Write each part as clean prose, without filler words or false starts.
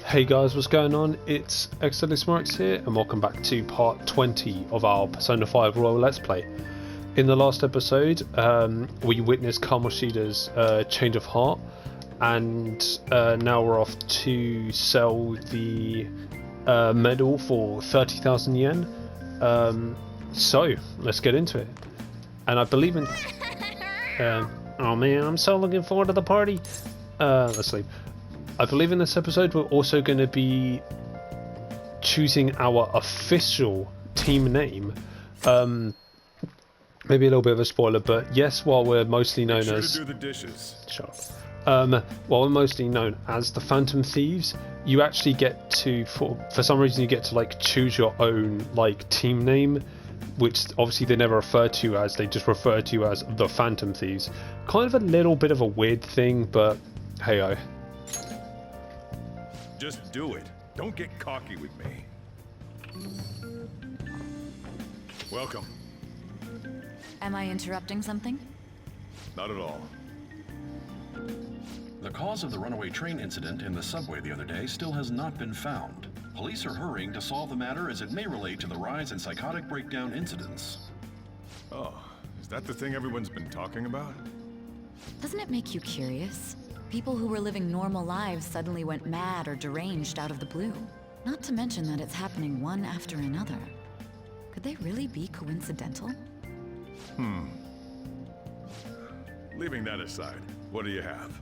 Hey guys, what's going on? It's xdeadlysmoorex here, and welcome back to part 20 of our Persona 5 Royal Let's Play. In the last episode, we witnessed Kamoshida's change of heart, and now we're off to sell the medal for 30,000 yen. So, let's get into it. And I believe in... oh man, I'm so looking forward to the party. Let's sleep. I believe in this episode we're also going to be choosing our official team name. Maybe a little bit of a spoiler, but yes, while we're mostly known as... do the dishes. Shut up. While we're mostly known as the Phantom Thieves, you actually get to, for some reason, you get to like choose your own like team name, which obviously they never refer to you as, they just refer to you as the Phantom Thieves. Kind of a little bit of a weird thing, but hey-oh. Just do it. Don't get cocky with me. Welcome. Am I interrupting something? Not at all. The cause of the runaway train incident in the subway the other day still has not been found. Police are hurrying to solve the matter as it may relate to the rise in psychotic breakdown incidents. Oh, is that the thing everyone's been talking about? Doesn't it make you curious? People who were living normal lives suddenly went mad or deranged out of the blue. Not to mention that it's happening one after another. Could they really be coincidental? Leaving that aside, what do you have?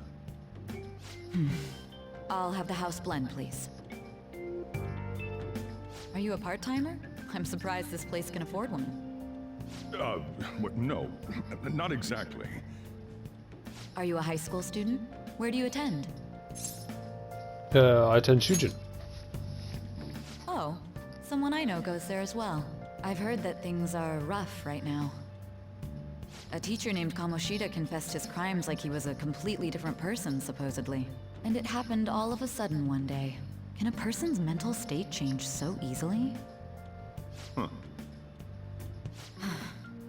I'll have the house blend, please. Are you a part-timer? I'm surprised this place can afford one. No, not exactly. Are you a high school student? Where do you attend? I attend Shujin. Oh, someone I know goes there as well. I've heard that things are rough right now. A teacher named Kamoshida confessed his crimes like he was a completely different person, supposedly. And it happened all of a sudden one day. Can a person's mental state change so easily? Huh.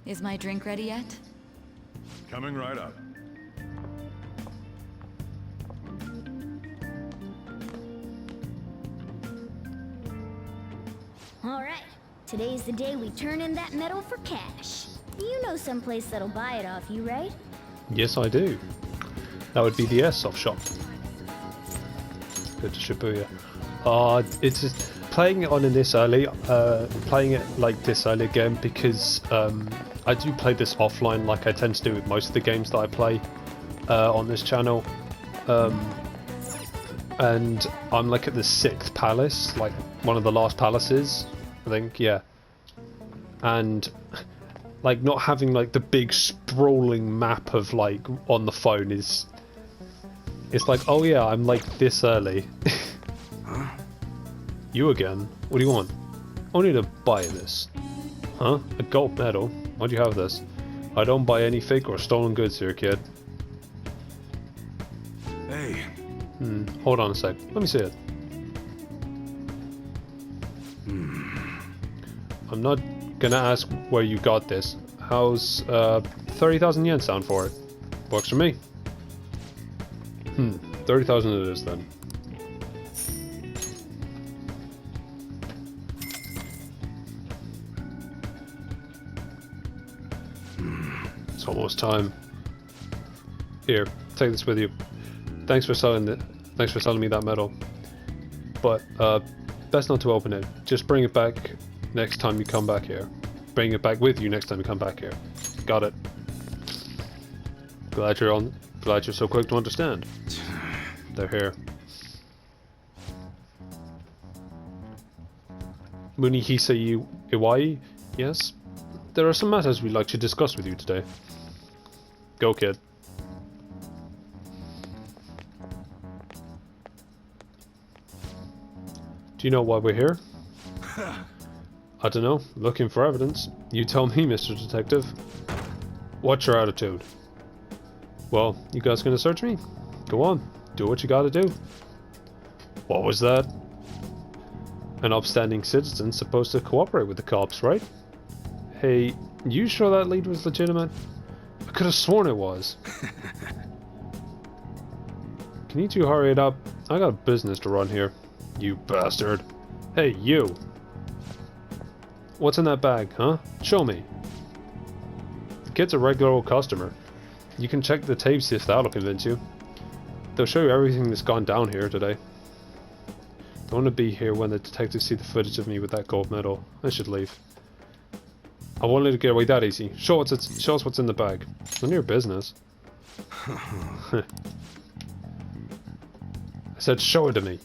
Is my drink ready yet? Coming right up. Alright, today's the day we turn in that medal for cash. You know someplace that'll buy it off you, right? Yes, I do. That would be the Airsoft shop. Go to Shibuya. It's just playing it on in this early, playing it like this early again because I do play this offline like I tend to do with most of the games that I play on this channel. And I'm like at the 6th palace, like one of the last palaces, I think, yeah. And like not having like the big sprawling map of like on the phone is, it's like, oh yeah, I'm like this early. Huh? You again? What do you want? I need to buy this. Huh? A gold medal? Why'd you have this? I don't buy any fake or stolen goods here, kid. Hey. Hold on a sec. Let me see it. I'm not gonna ask where you got this. How's 30,000 yen sound for it? Works for me. 30,000 it is then. It's almost time. Here, take this with you. Thanks for selling it. Thanks for selling me that medal. But best not to open it. Just bring it back next time you come back here. Bring it back with you next time you come back here. Got it. Glad you're so quick to understand. They're here. Munihisa Iwai? Yes? There are some matters we'd like to discuss with you today. Go, kid. Do you know why we're here? I don't know. Looking for evidence. You tell me, Mr. Detective. What's your attitude? Well, you guys gonna search me? Go on. Do what you gotta do. What was that? An upstanding citizen supposed to cooperate with the cops, right? Hey, you sure that lead was legitimate? I could have sworn it was. Can you two hurry it up? I got business to run here. You bastard. Hey, you. What's in that bag, huh? Show me. The kid's a regular old customer. You can check the tapes if that'll convince you. They'll show you everything that's gone down here today. Don't want to be here when the detectives see the footage of me with that gold medal. I should leave. I won't let it get away that easy. Show us what's in the bag. None of your business. I said show it to me.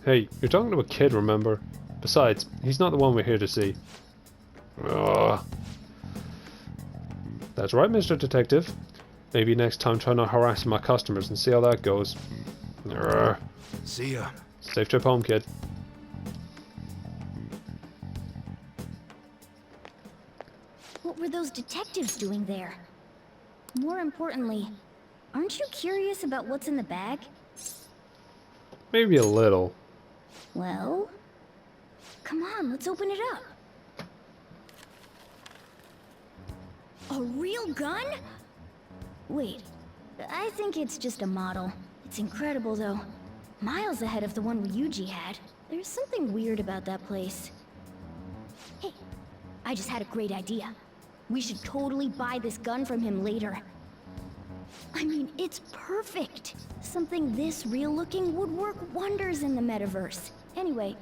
Hey, you're talking to a kid, remember? Besides, he's not the one we're here to see. Ugh. That's right, Mr. Detective. Maybe next time try not harassing my customers and see how that goes. Ugh. See ya. Safe trip home, kid. What were those detectives doing there? More importantly, aren't you curious about what's in the bag? Maybe a little. Well, come on, let's open it up. A real gun? Wait, I think it's just a model. It's incredible, though. Miles ahead of the one Ryuji had. There's something weird about that place. Hey, I just had a great idea. We should totally buy this gun from him later. I mean, it's perfect. Something this real-looking would work wonders in the metaverse. Anyway,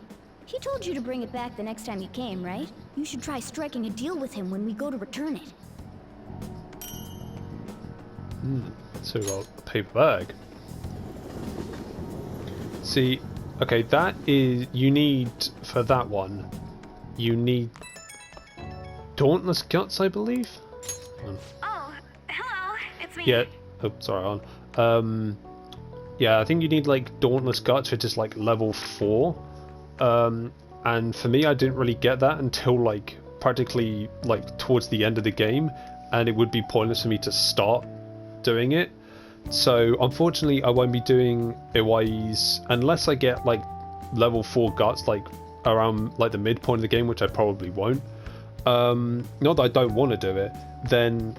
he told you to bring it back the next time you came, right? You should try striking a deal with him when we go to return it. So we've got a paper bag. See, okay, that is, you need, for that one, you need Dauntless Guts, I believe? Oh, hello, it's me. Yeah, oh, sorry, on. Yeah, I think you need, like, Dauntless Guts, which is, like, level 4. And for me, I didn't really get that until, like, practically, like, towards the end of the game, and it would be pointless for me to start doing it. So unfortunately I won't be doing Iwai's unless I get like level 4 guts like around like the midpoint of the game, which I probably won't. Not that I don't want to do it, then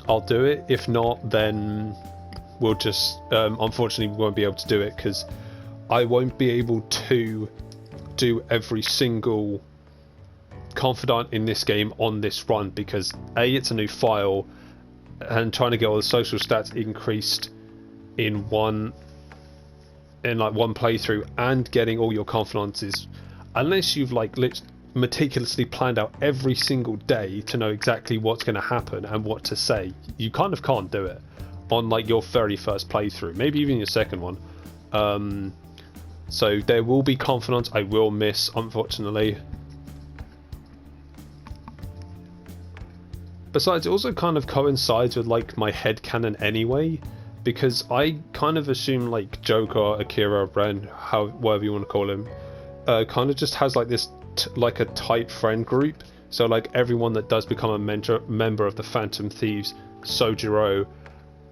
I'll do it. If not, then we'll just unfortunately we won't be able to do it because I won't be able to do every single confidant in this game on this run because A, it's a new file, and trying to get all the social stats increased in one playthrough and getting all your confidences, unless you've like meticulously planned out every single day to know exactly what's going to happen and what to say, you kind of can't do it on like your very first playthrough, maybe even your second one. So there will be confidants I will miss, unfortunately. Besides, it also kind of coincides with like my headcanon anyway, because I kind of assume like Joker, Akira, Ren, whatever you want to call him, kind of just has like this like a tight friend group. So like everyone that does become a member of the Phantom Thieves, Sojiro,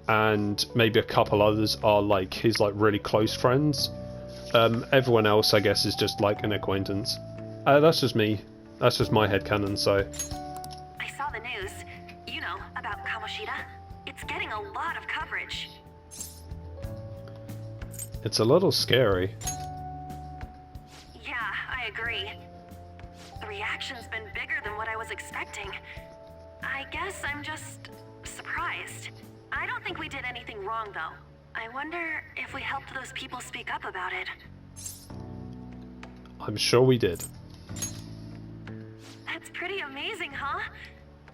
and maybe a couple others are like his like really close friends. Everyone else I guess is just like an acquaintance. That's just me. That's just my headcanon, so. I saw the news. You know, about Kamoshida. It's getting a lot of coverage. It's a little scary. Yeah, I agree. The reaction's been bigger than what I was expecting. I guess I'm just surprised. I don't think we did anything wrong, though. I wonder if we helped those people speak up about it. I'm sure we did. That's pretty amazing, huh?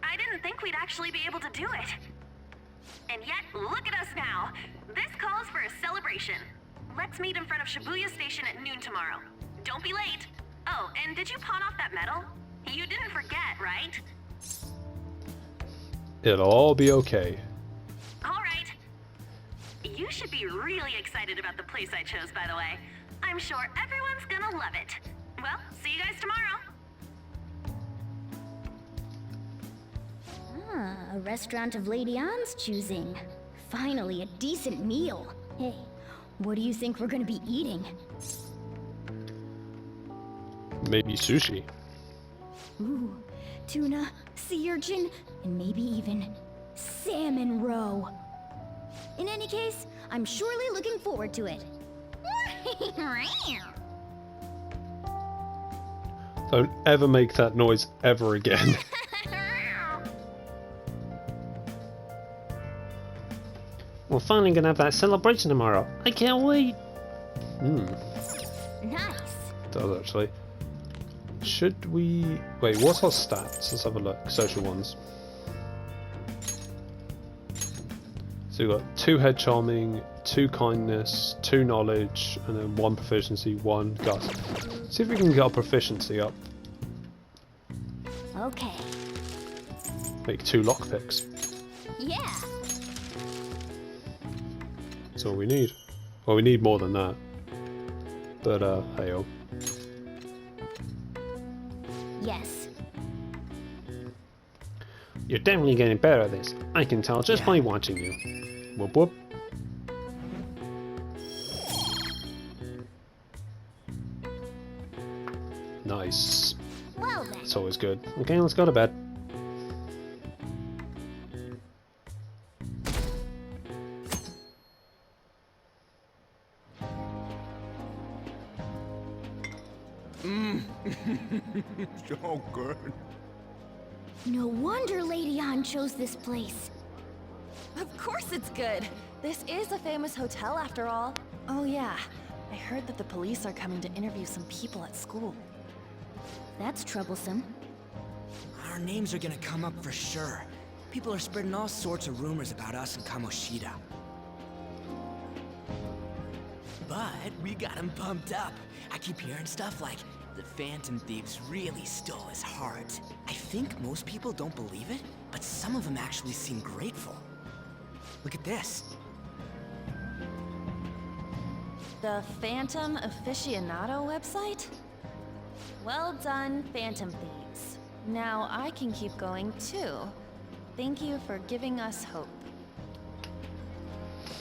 I didn't think we'd actually be able to do it. And yet, look at us now. This calls for a celebration. Let's meet in front of Shibuya Station at noon tomorrow. Don't be late. Oh, and did you pawn off that medal? You didn't forget, right? It'll all be okay. All right. You should be really excited about the place I chose, by the way. I'm sure everyone's gonna love it. Well, see you guys tomorrow. Ah, a restaurant of Lady Ann's choosing. Finally, a decent meal. Hey, what do you think we're gonna be eating? Maybe sushi. Ooh, tuna, sea urchin, and maybe even salmon roe. In any case, I'm surely looking forward to it. Don't ever make that noise ever again. We're finally gonna have that celebration tomorrow. I can't wait. Nice. Does actually. Should we... Wait, what's our stats? Let's have a look. Social ones. So we've got 2 head charming, 2 kindness, 2 knowledge, and then 1 proficiency, 1 gust. See if we can get our proficiency up. Okay. Make 2 lockpicks. Yeah. That's all we need. Well, we need more than that. But, hey-oh. Yes. You're definitely getting better at this. I can tell just by watching you. Whoop whoop. Nice. Well then. That's always good. Okay, let's go to bed. So good. No wonder Lady Ann chose this place. Of course it's good. This is a famous hotel after all. Oh yeah, I heard that the police are coming to interview some people at school. That's troublesome. Our names are gonna come up for sure. People are spreading all sorts of rumors about us and Kamoshida. But we got him pumped up. I keep hearing stuff like, the Phantom Thieves really stole his heart. I think most people don't believe it, but some of them actually seem grateful. Look at this. The Phantom Aficionado website? Well done, Phantom Thieves. Now I can keep going too. Thank you for giving us hope.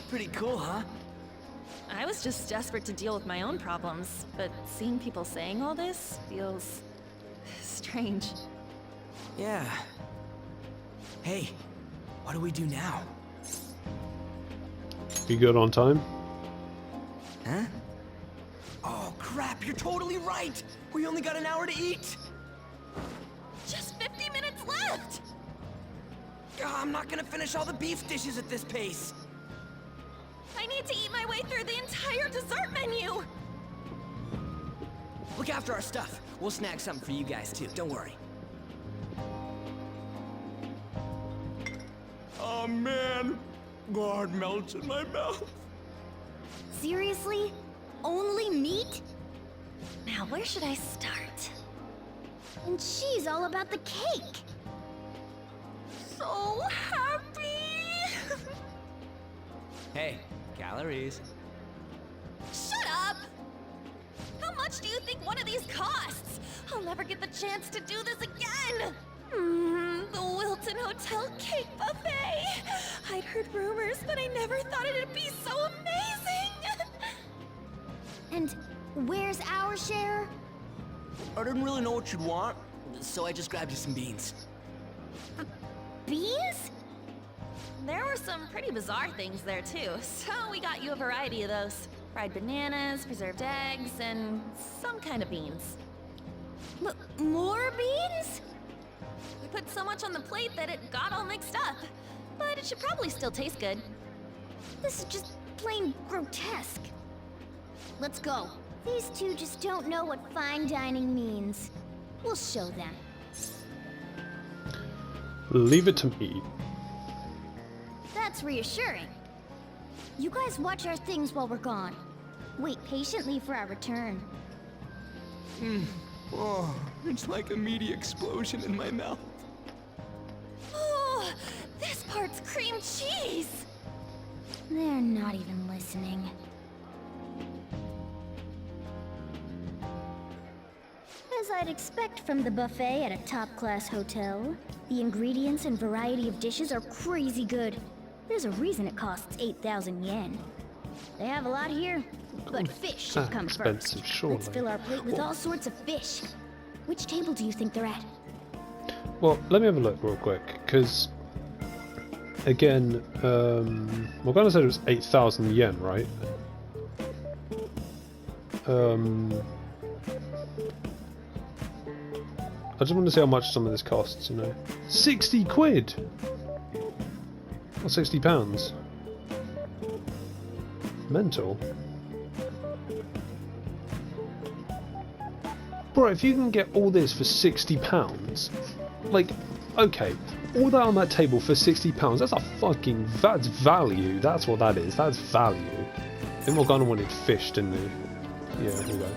Pretty cool, huh? I was just desperate to deal with my own problems, but seeing people saying all this feels strange. Yeah. Hey, what do we do now? You good on time? Huh? Oh crap, you're totally right! We only got an hour to eat! Just 50 minutes left! I'm not gonna finish all the beef dishes at this pace! I need to eat my way through the entire dessert menu! Look after our stuff. We'll snag something for you guys too, don't worry. Oh man, God melts in my mouth. Seriously? Only meat? Now, where should I start? And she's all about the cake. So happy! Hey, calories. Shut up! How much do you think one of these costs? I'll never get the chance to do this again! The Wilton Hotel Cake Buffet! I'd heard rumors, but I never thought it'd be so amazing! And where's our share? I didn't really know what you'd want, so I just grabbed you some beans. Beans? There were some pretty bizarre things there too, so we got you a variety of those. Fried bananas, preserved eggs, and some kind of beans. More beans? We put so much on the plate that it got all mixed up. But it should probably still taste good. This is just plain grotesque. Let's go. These two just don't know what fine dining means. We'll show them. Leave it to me. That's reassuring. You guys watch our things while we're gone. Wait patiently for our return. Oh, it's like a meaty explosion in my mouth. Oh, this part's cream cheese! They're not even listening. As I'd expect from the buffet at a top-class hotel, the ingredients and variety of dishes are crazy good. There's a reason it costs 8,000 yen. They have a lot here, but fish should come expensive, first. surely. Let's fill our plate with all sorts of fish. Which table do you think they're at? Well, let me have a look real quick, because again, Morgana said it was 8,000 yen, right? I just want to see how much some of this costs, you know. 60 quid! Or 60 pounds. Mental. Bro, if you can get all this for 60 pounds, like, okay, all that on that table for 60 pounds, that's that's value. That's what that is. That's value. I think Morgana wanted fish, didn't he? Yeah, here we go.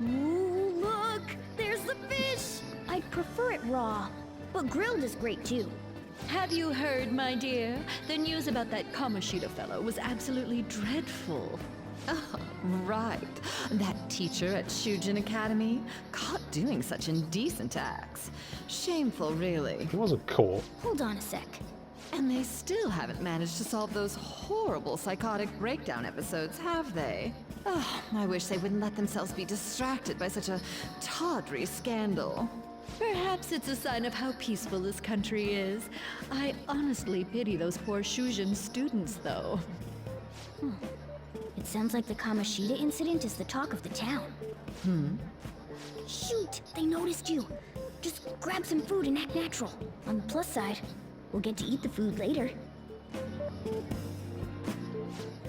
Ooh, look! There's the fish! I'd prefer it raw, but grilled is great too. Have you heard, my dear? The news about that Kamoshida fellow was absolutely dreadful. Oh, right. That teacher at Shujin Academy, caught doing such indecent acts. Shameful, really. He wasn't caught. Hold on a sec. And they still haven't managed to solve those horrible psychotic breakdown episodes, have they? Oh, I wish they wouldn't let themselves be distracted by such a tawdry scandal. Perhaps it's a sign of how peaceful this country is. I honestly pity those poor Shujin students, though. It sounds like the Kamoshida incident is the talk of the town. Shoot! They noticed you! Just grab some food and act natural. On the plus side, we'll get to eat the food later.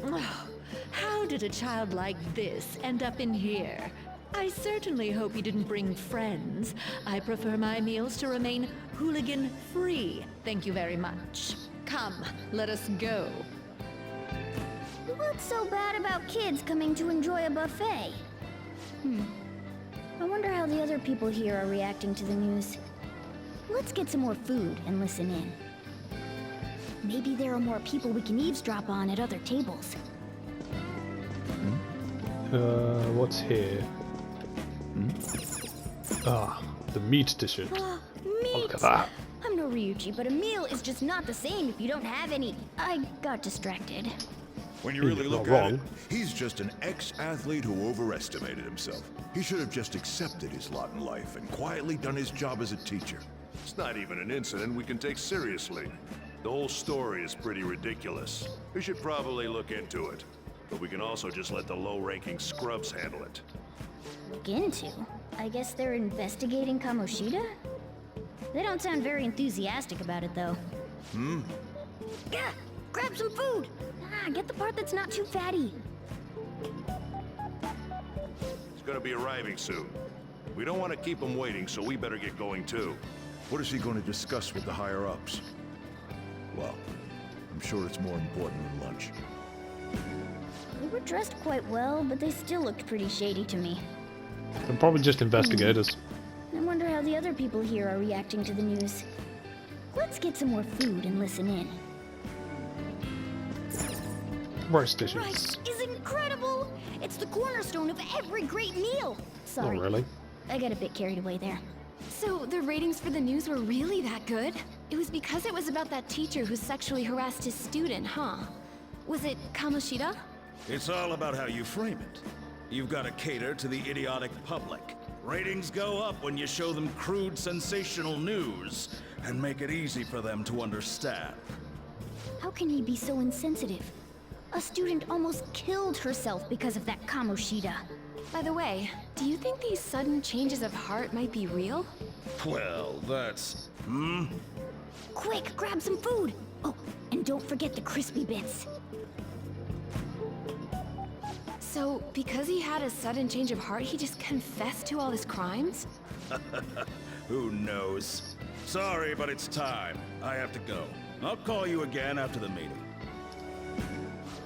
Oh, how did a child like this end up in here? I certainly hope you didn't bring friends. I prefer my meals to remain hooligan-free. Thank you very much. Come, let us go. What's so bad about kids coming to enjoy a buffet? I wonder how the other people here are reacting to the news. Let's get some more food and listen in. Maybe there are more people we can eavesdrop on at other tables. What's here? Ah, the meat dishes. Meat! Oh, look at that. I'm no Ryuji, but a meal is just not the same if you don't have any. I got distracted. When you really He's look not at wrong. it, he's just an ex-athlete who overestimated himself. He should have just accepted his lot in life and quietly done his job as a teacher. It's not even an incident we can take seriously. The whole story is pretty ridiculous. We should probably look into it. But we can also just let the low-ranking scrubs handle it. Look into? I guess they're investigating Kamoshida? They don't sound very enthusiastic about it, though. Gah! Grab some food! Get the part that's not too fatty. He's gonna be arriving soon. We don't want to keep him waiting, so we better get going too. What is he going to discuss with the higher-ups? Well, I'm sure it's more important than lunch. They were dressed quite well, but they still looked pretty shady to me. They're probably just investigators. I wonder how the other people here are reacting to the news. Let's get some more food and listen in. Roast dishes. Rice is incredible! It's the cornerstone of every great meal! Sorry. Not really. I got a bit carried away there. So the ratings for the news were really that good? It was because it was about that teacher who sexually harassed his student, huh? Was it Kamoshida? It's all about how you frame it. You've got to cater to the idiotic public. Ratings go up when you show them crude, sensational news and make it easy for them to understand. How can he be so insensitive? A student almost killed herself because of that Kamoshida. By the way, do you think these sudden changes of heart might be real? Well, that's... Quick, grab some food! Oh, and don't forget the crispy bits. So, because he had a sudden change of heart, he just confessed to all his crimes? Who knows? Sorry, but it's time. I have to go. I'll call you again after the meeting.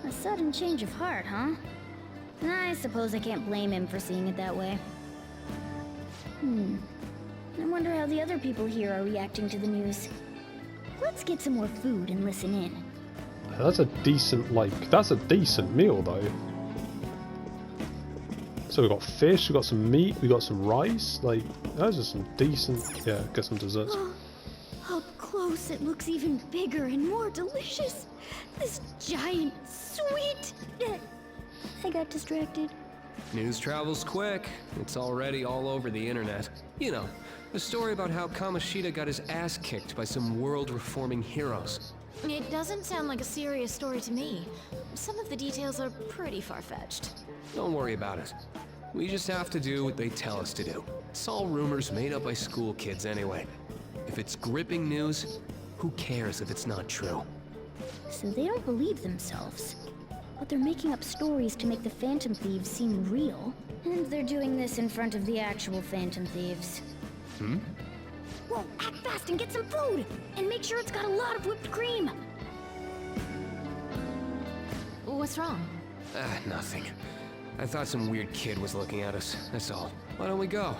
A sudden change of heart, huh? I suppose I can't blame him for seeing it that way. I wonder how the other people here are reacting to the news. Let's get some more food and listen in. That's a decent, that's a decent meal, though. So we've got fish, we've got some meat, we've got some rice. Like, those are some decent... Yeah, get some desserts. Up close, it looks even bigger and more delicious. This giant, sweet... I got distracted. News travels quick. It's already all over the internet. You know, the story about how Kamoshida got his ass kicked by some world-reforming heroes. It doesn't sound like a serious story to me. Some of the details are pretty far-fetched. Don't worry about it. We just have to do what they tell us to do. It's all rumors made up by school kids anyway. If it's gripping news, who cares if it's not true? So they don't believe themselves. But they're making up stories to make the Phantom Thieves seem real. And they're doing this in front of the actual Phantom Thieves. Hmm? Whoa, act fast and get some food! And make sure it's got a lot of whipped cream! What's wrong? Nothing. I thought some weird kid was looking at us, that's all. Why don't we go?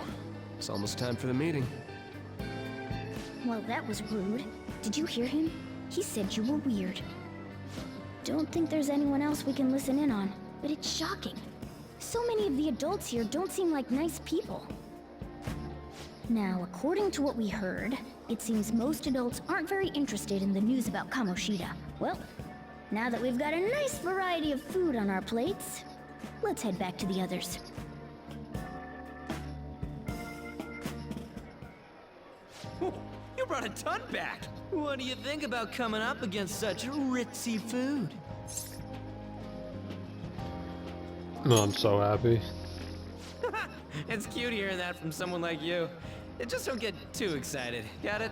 It's almost time for the meeting. Well, that was rude. Did you hear him? He said you were weird. Don't think there's anyone else we can listen in on, but it's shocking. So many of the adults here don't seem like nice people. Now, according to what we heard, it seems most adults aren't very interested in the news about Kamoshida. Well, now that we've got a nice variety of food on our plates, let's head back to the others. You brought a ton back! What do you think about coming up against such ritzy food? No, I'm so happy. It's cute hearing that from someone like you. Just don't get too excited, got it?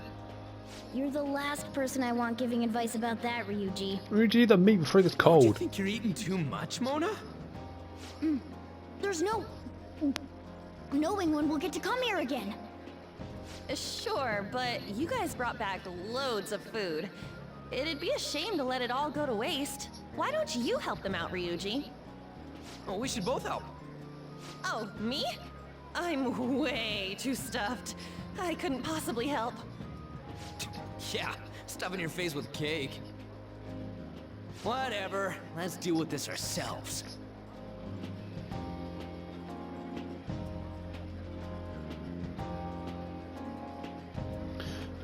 You're the last person I want giving advice about that, Ryuji. Ryuji, the meat before it gets Don't you cold. think you're eating too much, Mona? There's no knowing when we'll get to come here again. Sure, but you guys brought back loads of food. It'd be a shame to let it all go to waste. Why don't you help them out, Ryuji? Oh, we should both help. Oh, me? I'm way too stuffed. I couldn't possibly help. Yeah, stuffing your face with cake. Whatever, let's deal with this ourselves.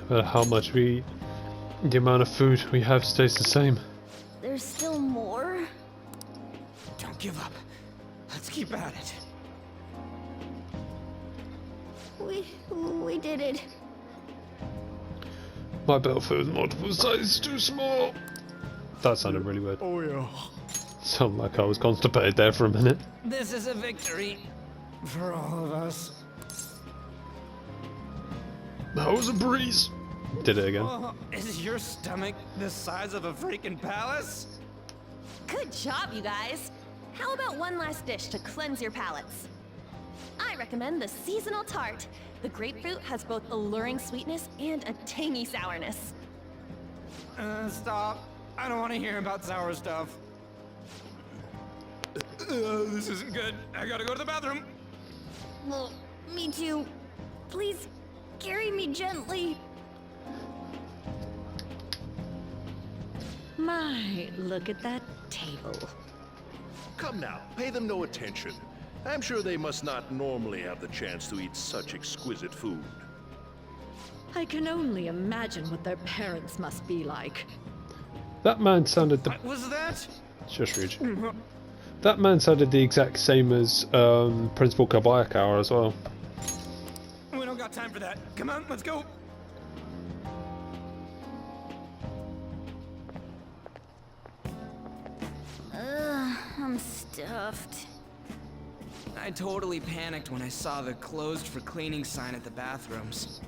No matter how much we eat, the amount of food we have stays the same. There's still more? Don't give up. Let's keep at it. We did it. My belt for multiple sizes too small. That sounded really weird. Oh yeah. Sounded like I was constipated there for a minute. This is a victory for all of us. That was a breeze. Did it again. Oh, is your stomach the size of a freaking palace? Good job, you guys. How about one last dish to cleanse your palates? I recommend the seasonal tart. The grapefruit has both alluring sweetness and a tangy sourness. Stop. I don't want to hear about sour stuff. This isn't good. I gotta go to the bathroom. Well, me too. Please, carry me gently. My, look at that table. Come now, pay them no attention. I'm sure they must not normally have the chance to eat such exquisite food. I can only imagine what their parents must be like. That man sounded the... What was that? Shush, Ryuji. That man sounded the exact same as Principal Kabayakawa as well. We don't got time for that. Come on, let's go. I'm stuffed. I totally panicked when I saw the closed for cleaning sign at the bathrooms.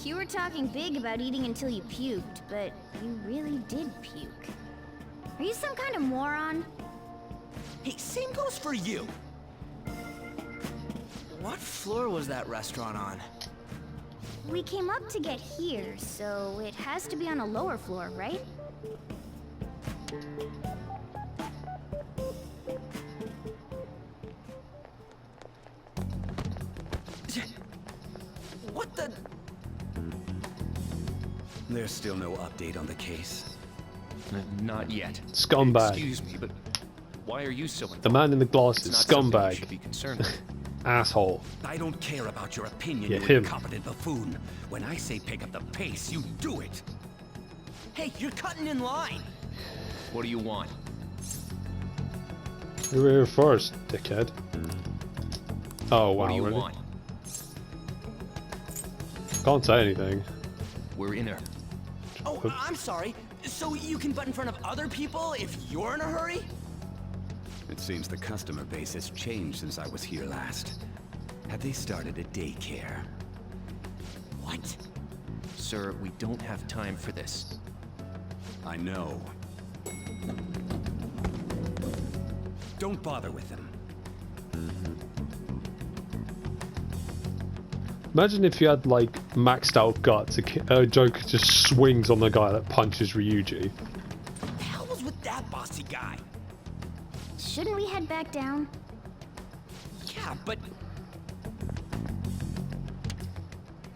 You were talking big about eating until you puked, but you really did puke. Are you some kind of moron? Hey, same goes for you. What floor was that restaurant on? We came up to get here, so it has to be on a lower floor, right? What the? There's still no update on the case. Not yet. Scumbag. Excuse me, but why are you so The man in the glasses. It's not something you Scumbag. should be concerned with. Asshole. I don't care about your opinion, Yeah, you him. incompetent buffoon. When I say pick up the pace, you do it. Hey, you're cutting in line. What do you want? You were here first, dickhead. Oh, wow, What do you really? want? Can't say anything. We're in there. Oh, I'm sorry. So you can butt in front of other people if you're in a hurry? It seems the customer base has changed since I was here last. Have they started a daycare? What? Sir, we don't have time for this. I know. Don't bother with them. Imagine if you had like maxed out guts, Joker just swings on the guy that punches Ryuji. What the hell was with that bossy guy? Shouldn't we head back down? Yeah, but...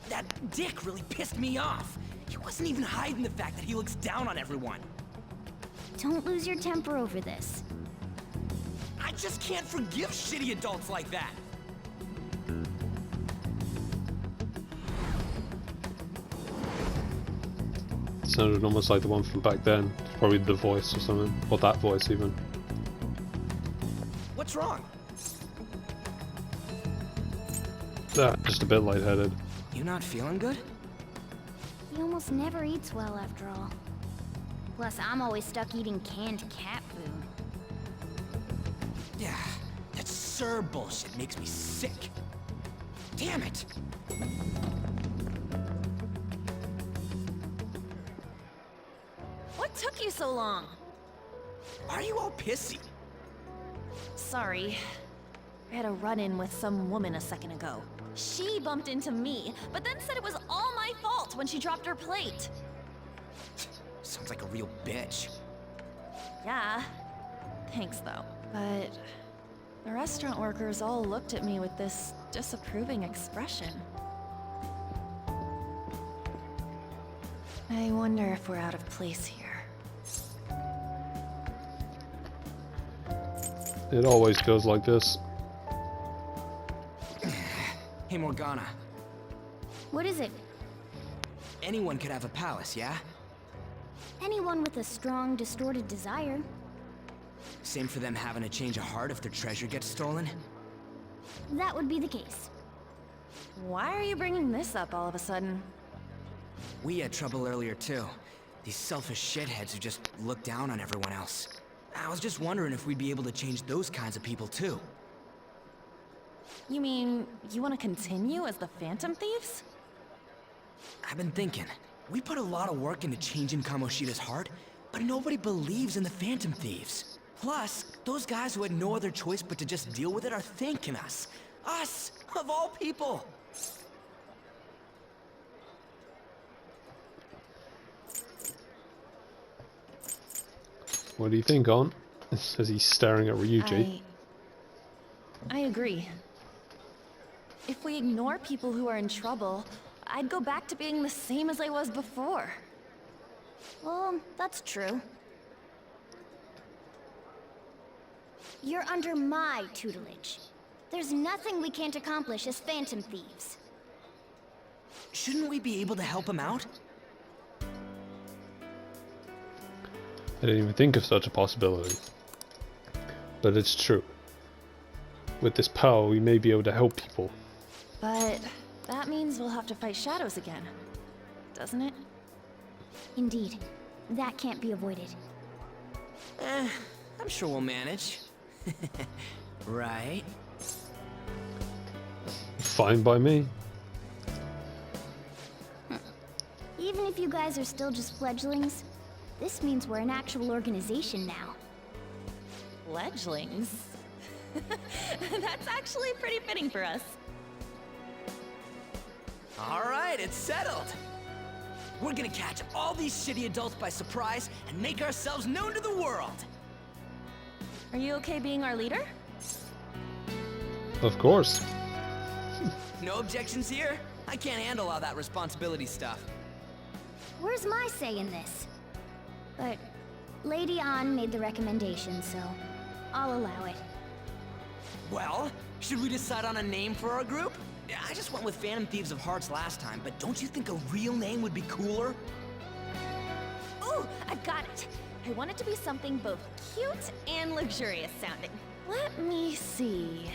that dick really pissed me off. He wasn't even hiding the fact that he looks down on everyone. Don't lose your temper over this. I just can't forgive shitty adults like that. Sounded almost like the one from back then. Probably the voice or something. Or that voice even. What's wrong? Just a bit lightheaded. You not feeling good? He almost never eats well after all. Plus, I'm always stuck eating canned cat food. Yeah, that Sir bullshit makes me sick. Damn it! What took you so long? Why are you all pissy? Sorry. I had a run-in with some woman a second ago. She bumped into me, but then said it was all my fault when she dropped her plate. Sounds like a real bitch. Yeah. Thanks, though. But the restaurant workers all looked at me with this disapproving expression. I wonder if we're out of place here. It always goes like this. Hey, Morgana. What is it? Anyone could have a palace, yeah? Anyone with a strong, distorted desire. Same for them having a change of heart if their treasure gets stolen? That would be the case. Why are you bringing this up all of a sudden? We had trouble earlier, too. These selfish shitheads who just look down on everyone else. I was just wondering if we'd be able to change those kinds of people, too. You mean, you want to continue as the Phantom Thieves? I've been thinking. We put a lot of work into changing Kamoshida's heart, but nobody believes in the Phantom Thieves. Plus, those guys who had no other choice but to just deal with it are thanking us. Us, of all people! What do you think, Aunt? As he's staring at Ryuji. I agree. If we ignore people who are in trouble, I'd go back to being the same as I was before. Well, that's true. You're under my tutelage. There's nothing we can't accomplish as Phantom Thieves. Shouldn't we be able to help him out? I didn't even think of such a possibility. But it's true. With this power, we may be able to help people. But that means we'll have to fight shadows again, doesn't it? Indeed. That can't be avoided. I'm sure we'll manage. Right? Fine by me. Even if you guys are still just fledglings, this means we're an actual organization now. Fledglings? That's actually pretty fitting for us. Alright, it's settled! We're gonna catch all these shitty adults by surprise and make ourselves known to the world! Are you okay being our leader? Of course. No objections here? I can't handle all that responsibility stuff. Where's my say in this? But Lady An made the recommendation, so I'll allow it. Well, should we decide on a name for our group? I just went with Phantom Thieves of Hearts last time, but don't you think a real name would be cooler? Ooh, I've got it! I want it to be something both cute and luxurious sounding. Let me see.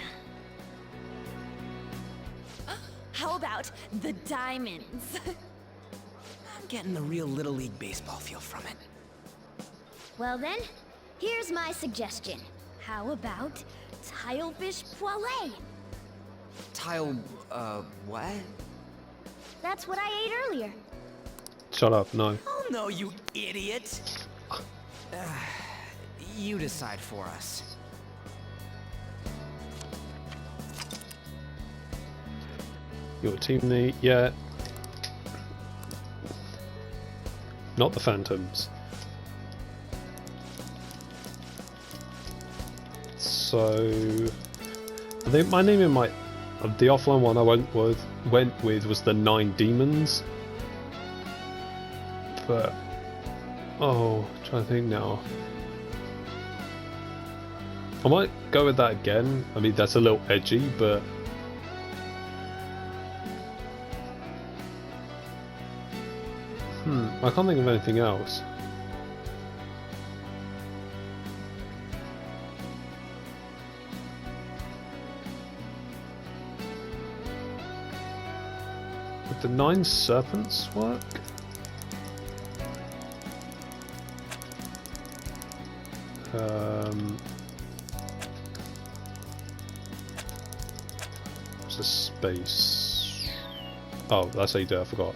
How about the Diamonds? I'm getting the real Little League Baseball feel from it. Well then, here's my suggestion. How about tilefish poêlée? What? That's what I ate earlier. Shut up, no. Oh no, you idiot! You decide for us. Your teammate, yeah. Not the Phantoms. So I think my name in my the offline one I went with was the 9 Demons. But oh, I'm trying to think now. I might go with that again. I mean, that's a little edgy, but I can't think of anything else. Would the 9 Serpents work? What's the space? Oh, that's how you do it, I forgot.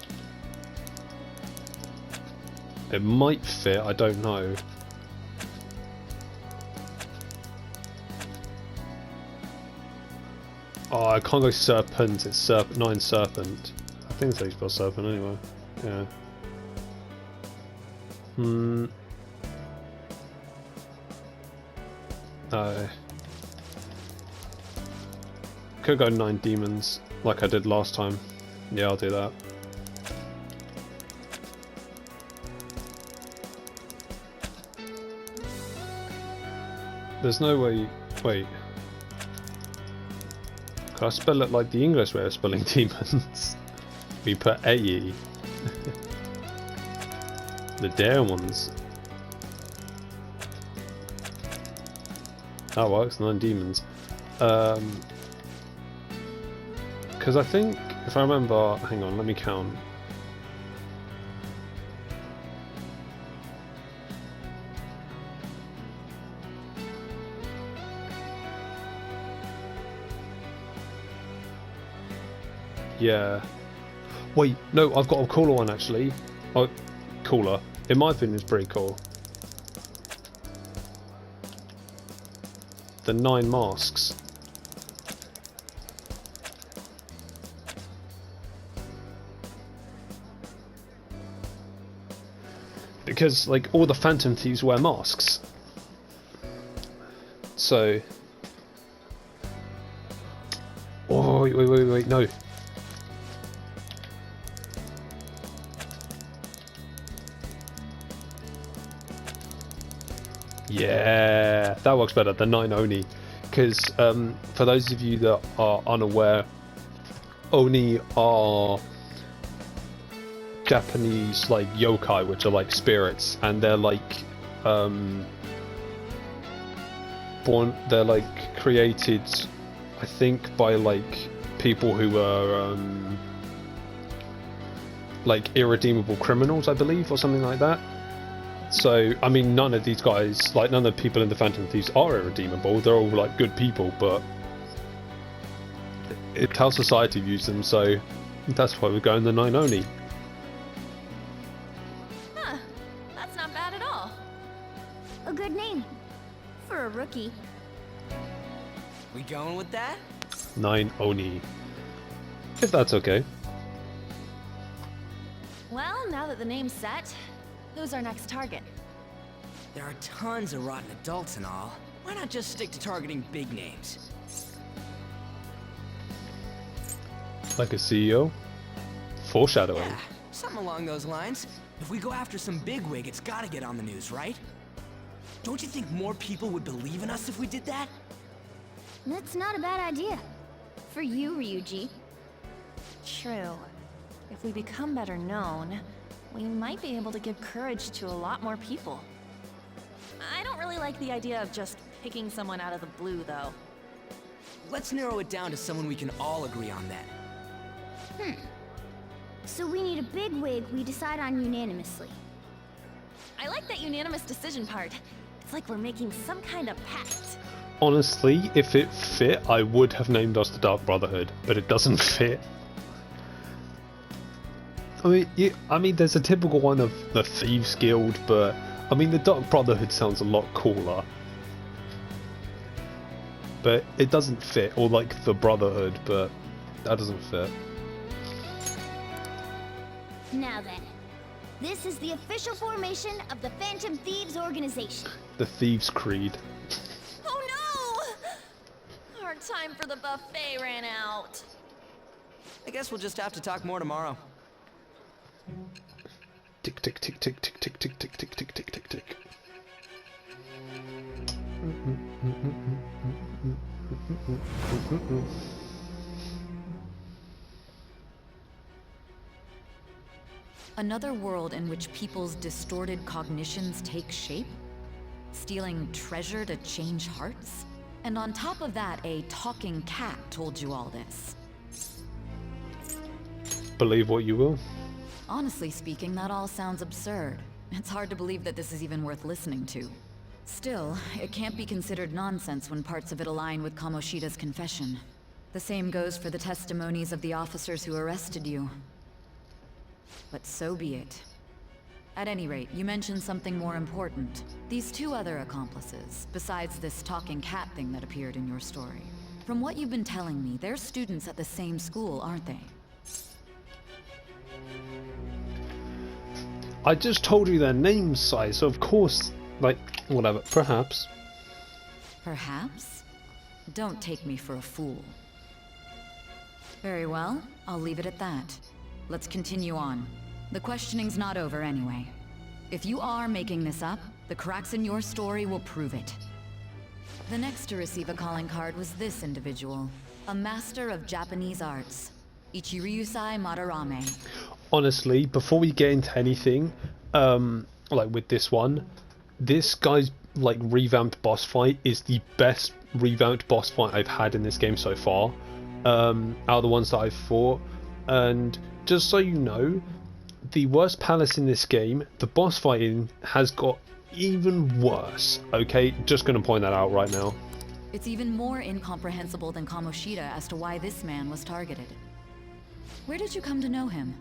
It might fit, I don't know. Oh, I can't go Serpent, it's 9 Serpent. I think that's how you spell Serpent anyway. Yeah. No. Could go 9 Demons, like I did last time. Yeah, I'll do that. There's no way... Wait. Can I spell it like the English way of spelling demons? We put AE. The dare ones. That works, 9 demons. Because I think, if I remember... Hang on, let me count. Yeah. Wait, no, I've got a cooler one actually. Oh, cooler. In my opinion, it's pretty cool. The 9 masks. Because, like, all the Phantom Thieves wear masks. So... Oh, wait, no. Yeah, that works better, the 9 Oni. Because for those of you that are unaware, Oni are Japanese like yokai, which are like spirits, and they're like they're like created, I think, by like people who are like irredeemable criminals, I believe, or something like that. So, I mean, none of these guys, like none of the people in the Phantom Thieves are irredeemable. They're all like good people, but it's how society views them. So that's why we're going the 9 Oni. Huh? That's not bad at all. A good name for a rookie. We going with that? 9 Oni. If that's okay. Well, now that the name's set, who's our next target? There are tons of rotten adults and all. Why not just stick to targeting big names? Like a CEO? Foreshadowing. Yeah, something along those lines. If we go after some bigwig, it's gotta get on the news, right? Don't you think more people would believe in us if we did that? That's not a bad idea. For you, Ryuji. True. If we become better known, we might be able to give courage to a lot more people. I don't really like the idea of just picking someone out of the blue, though. Let's narrow it down to someone we can all agree on then. So we need a bigwig we decide on unanimously. I like that unanimous decision part. It's like we're making some kind of pact. Honestly, if it fit, I would have named us the Dark Brotherhood, but it doesn't fit. I mean, there's a typical one of the Thieves Guild, but I mean, the Dark Brotherhood sounds a lot cooler. But it doesn't fit, or like the Brotherhood, but that doesn't fit. Now then, this is the official formation of the Phantom Thieves organization. The Thieves Creed. Oh no! Our time for the buffet ran out. I guess we'll just have to talk more tomorrow. Tick tick tick tick tick tick tick tick tick tick tick tick tick. Another world in which people's distorted cognitions take shape? Stealing treasure to change hearts? And on top of that, a talking cat told you all this. Believe what you will. Honestly speaking, that all sounds absurd. It's hard to believe that this is even worth listening to. Still, it can't be considered nonsense when parts of it align with Kamoshida's confession. The same goes for the testimonies of the officers who arrested you. But so be it. At any rate, you mentioned something more important. These two other accomplices, besides this talking cat thing that appeared in your story. From what you've been telling me, they're students at the same school, aren't they? I just told you their names, Sai, so of course, like, whatever, perhaps. Perhaps? Don't take me for a fool. Very well, I'll leave it at that. Let's continue on. The questioning's not over anyway. If you are making this up, the cracks in your story will prove it. The next to receive a calling card was this individual, a master of Japanese arts, Ichiryusai Madarame. Honestly, before we get into anything, like with this one, this guy's like revamped boss fight is the best revamped boss fight I've had in this game so far, out of the ones that I've fought. And just so you know, the worst palace in this game, the boss fighting has got even worse. Okay, just gonna point that out right now. It's even more incomprehensible than Kamoshida as to why this man was targeted. Where did you come to know him?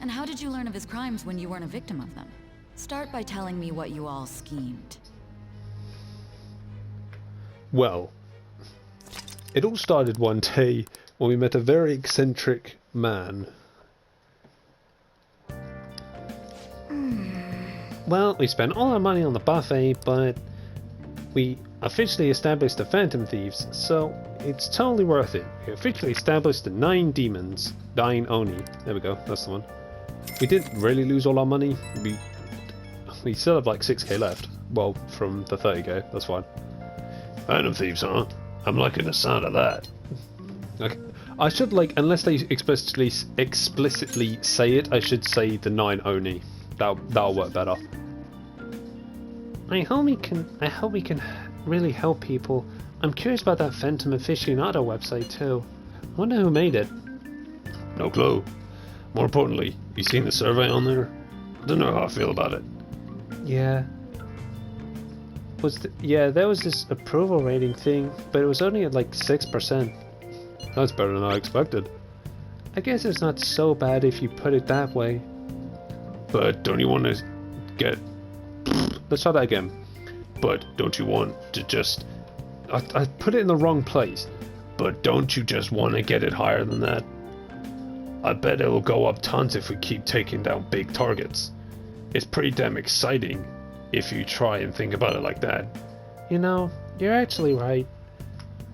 And how did you learn of his crimes when you weren't a victim of them? Start by telling me what you all schemed. Well, it all started one day when we met a very eccentric man. Well, we spent all our money on the buffet, but we officially established the Phantom Thieves, so it's totally worth it. We officially established the 9 demons, 9 Oni. There we go, that's the one. We didn't really lose all our money. We still have like 6k left. Well, from the 30k, that's fine. Phantom Thieves, huh? I'm liking the sound of that. Okay. I should, like, unless they explicitly say it, I should say the 9 Oni. That'll work better. I hope we can really help people. I'm curious about that Phantom Aficionado website too. I wonder who made it. No clue. More importantly, you seen the survey on there? I don't know how I feel about it. Yeah. There was this approval rating thing, but it was only at like 6%. That's better than I expected. I guess it's not so bad if you put it that way. But don't you want to get... Let's try that again. But don't you want to just... I put it in the wrong place. But don't you just want to get it higher than that? I bet it'll go up tons if we keep taking down big targets. It's pretty damn exciting if you try and think about it like that. You know, you're actually right.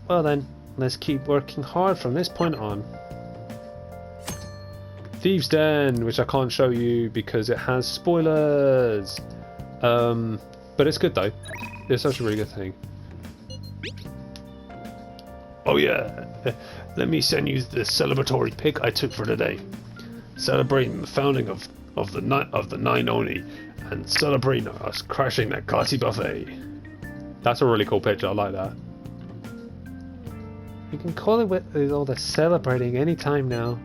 Well then, let's keep working hard from this point on. Thieves' Den, which I can't show you because it has spoilers. But it's good though. It's such a really good thing. Oh yeah, let me send you the celebratory pic I took for today. Celebrating the founding of the 9 Oni and celebrating us crashing that classy buffet. That's a really cool picture, I like that. You can call it with all the celebrating anytime now.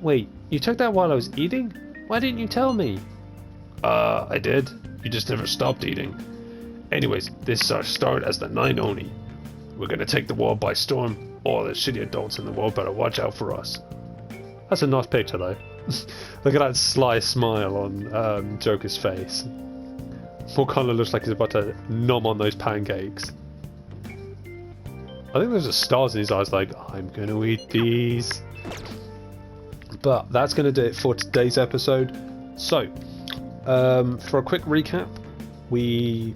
Wait, you took that while I was eating? Why didn't you tell me? I did. You just never stopped eating. Anyways, this is our start as the 9 Oni. We're gonna take the world by storm. All the shitty adults in the world better watch out for us. That's a nice picture though. Look at that sly smile on Joker's face. What kind of looks like he's about to nom on those pancakes. I think there's just stars in his eyes like, I'm gonna eat these. But that's gonna do it for today's episode. So, for a quick recap, we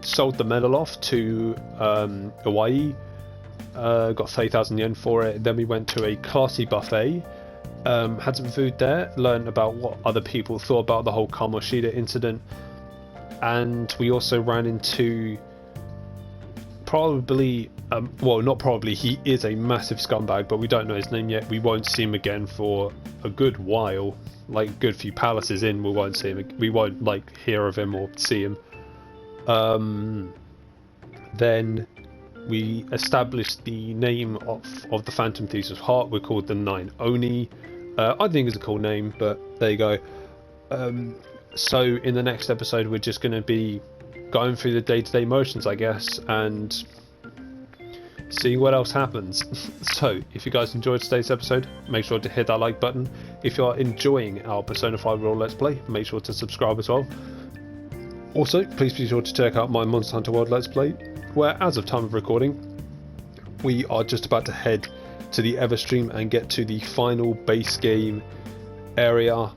sold the medal off to Hawaii, got 30,000 yen for it. Then we went to a classy buffet, had some food there, learned about what other people thought about the whole Kamoshida incident, and we also ran into probably, well, not probably, he is a massive scumbag, but we don't know his name yet. We won't see him again for a good while, like a good few palaces in. We won't see him. We won't like hear of him or see him. Then we established the name of the Phantom Thieves of Heart. We're called the Nine Oni. I think it's a cool name, but there you go. So in the next episode, we're just going to be going through the day-to-day motions, I guess, and see what else happens. So if you guys enjoyed today's episode, make sure to hit that like button. If you are enjoying our Persona 5 Roll Let's Play, make sure to subscribe as well. Also, please be sure to check out my Monster Hunter World Let's Play, where as of time of recording, we are just about to head to the Everstream and get to the final base game area,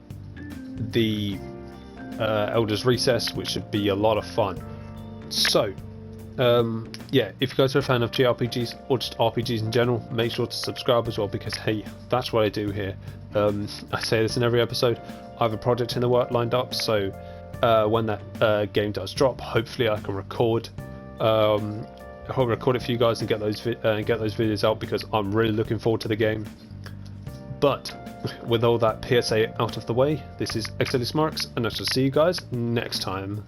the Elder's Recess, which should be a lot of fun. So, yeah, if you guys are a fan of JRPGs or just RPGs in general, make sure to subscribe as well, because hey, that's what I do here. I say this in every episode. I have a project in the work lined up, so when that game does drop, hopefully I can record. I'll record it for you guys and get those videos out, because I'm really looking forward to the game. But with all that PSA out of the way, this is xdeadlysmoorex, and I shall see you guys next time.